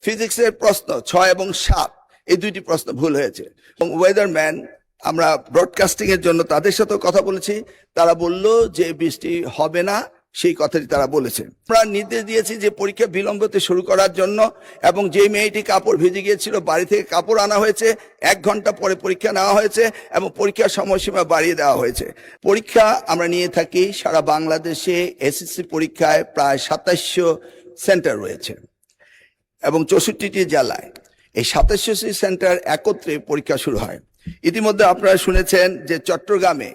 ফিজিক্সের প্রশ্ন 6 এবং 7 এই দুইটি প্রশ্ন ভুল হয়েছে এবং ওয়েদারম্যান আমরা ব্রডকাস্টিং এর জন্য তাদের সাথে কথা বলেছি, তারা বলল যে বৃষ্টি হবে না, সেই কথাটি তারা বলেছে। আমরা নির্দেশ দিয়েছি যে পরীক্ষা বিলম্বতে শুরু করার জন্য এবং যে মেয়েটি কাপড় ভিজে গিয়েছিল বাড়ি থেকে কাপড় আনা হয়েছে, 1 ঘন্টা পরে পরীক্ষা নেওয়া হয়েছে এবং পরীক্ষার সময়সীমা বাড়িয়ে দেওয়া হয়েছে। পরীক্ষা আমরা নিয়ে থাকি সারা বাংলাদেশে এসএসসি পরীক্ষায় প্রায় 2700 সেন্টার রয়েছে এবং 64টি জেলায় এই 2700টি সেন্টার একত্রে পরীক্ষা শুরু হয়। ইতিমধ্যে আপনারা শুনেছেন যে চট্টগ্রামে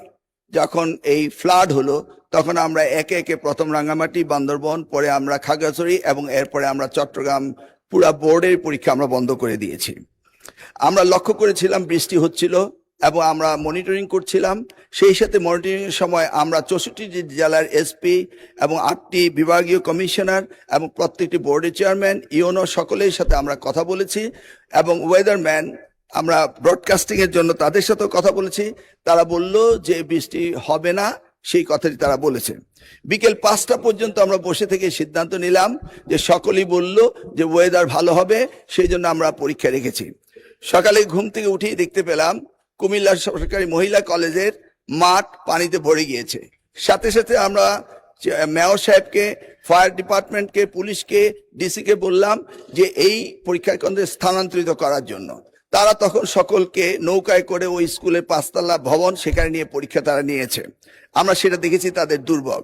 যখন এই ফ্লাড হলো তখন আমরা একে একে প্রথম রাঙ্গামাটি, বান্দরবন, পরে আমরা খাগড়াছড়ি এবং এরপরে আমরা চট্টগ্রাম পুরা বোর্ডের পরীক্ষা আমরা বন্ধ করে দিয়েছি। আমরা লক্ষ্য করেছিলাম বৃষ্টি হচ্ছিল এবং আমরা মনিটরিং করছিলাম। সেই সাথে মনিটরিং এর সময় আমরা 64টি জেলার এসপি এবং 8টি বিভাগীয় কমিশনার এবং প্রত্যেকটি বোর্ডের চেয়ারম্যান, ইউনো সকলের সাথে আমরা কথা বলেছি এবং ওয়েদারম্যান আমরা ব্রডকাস্টিং এর জন্য তাদের সাথে কথা বলেছি, তারা বলল যে বৃষ্টি হবে না, সেই কথাটি তারা বলেছে। বিকেল 5টা পর্যন্ত আমরা বসে থেকে সিদ্ধান্ত নিলাম যে সকলেই বলল যে ওয়েদার ভালো হবে, সেই জন্য আমরা পরীক্ষা রেখেছি। সকালে ঘুম থেকে উঠেই দেখতে পেলাম কুমিল্লা সরকারি মহিলা কলেজের মাঠ পানিতে ভরে গিয়েছে। সাথে সাথে আমরা মেয়র সাহেবকে, ফায়ার ডিপার্টমেন্টকে, পুলিশকে, ডিসিকে বললাম যে এই পরীক্ষা কেন্দ্রে স্থানান্তরিত করার জন্য। তারা তখন সকলকে নৌকায় করে ওই স্কুলের 5তলা ভবন সেখানে নিয়ে পরীক্ষা তারা নিয়েছে। আমরা সেটা দেখেছি তাদের দুর্ভোগ।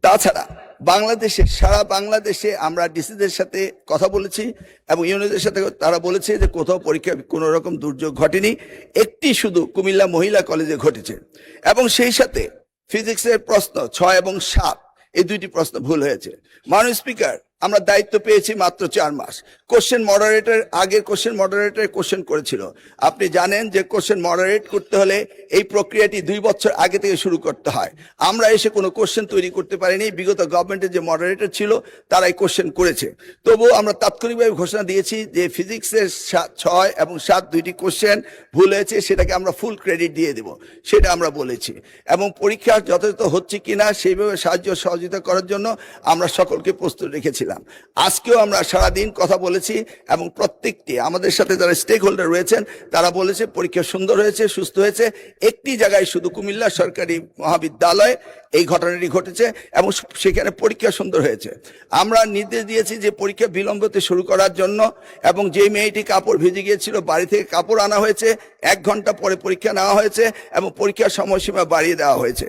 তাছাড়া বাংলাদেশে, সারা বাংলাদেশে আমরা ডিসিদের সাথে কথা বলেছি এবং ইউনিয়নের সাথে, তারা বলেছে যে কোথাও পরীক্ষা কোনো রকম দুর্যোগ ঘটেনি, একটি শুধু কুমিল্লা মহিলা কলেজে ঘটেছে। এবং সেই সাথে ফিজিক্সের প্রশ্ন 6 এবং 7 এই দুইটি প্রশ্ন ভুল হয়েছে। মাননীয় স্পিকার, আমরা দায়িত্ব পেয়েছি মাত্র 4 মাস। কোশ্চেন মডারেটর, আগের কোশ্চেন মডারেটর কোশ্চেন করেছিল। আপনি জানেন যে কোশ্চেন মডারেট করতে হলে এই প্রক্রিয়াটি 2 বছর আগে থেকে শুরু করতে হয়। আমরা এসে কোনো কোশ্চেন তৈরি করতে পারিনি। বিগত গভর্নমেন্টের যে মডারেটর ছিল তারাই কোশ্চেন করেছে। তবুও আমরা তাৎক্ষণিকভাবে ঘোষণা দিয়েছি যে ফিজিক্সের 6 এবং 7 দুইটি কোশ্চেন ভুল হয়েছে, সেটাকে আমরা ফুল ক্রেডিট দিয়ে দেব, সেটা আমরা বলেছি। এবং পরীক্ষা যথাযথ হচ্ছে কিনা সেইভাবে সাহায্য সহযোগিতা করার জন্য আমরা সকলকে প্রস্তুত রেখেছিলাম। আজকেও আমরা সারাদিন কথা বলেছি এবং প্রত্যেকটি আমাদের সাথে যারা স্টেক হোল্ডার রয়েছেন তারা বলেছে পরীক্ষা সুন্দর হয়েছে, সুস্থ হয়েছে। একটি জায়গায় শুধু কুমিল্লা সরকারি মহাবিদ্যালয় এই ঘটনাটি ঘটেছে এবং সেখানে পরীক্ষা সুন্দর হয়েছে। আমরা নির্দেশ দিয়েছি যে পরীক্ষা বিলম্বতে শুরু করার জন্য এবং যে মেয়েটি কাপড় ভিজে গিয়েছিল বাড়ি থেকে কাপড় আনা হয়েছে, 1 ঘন্টা পরে পরীক্ষা নেওয়া হয়েছে এবং পরীক্ষার সময়সীমা বাড়িয়ে দেওয়া হয়েছে।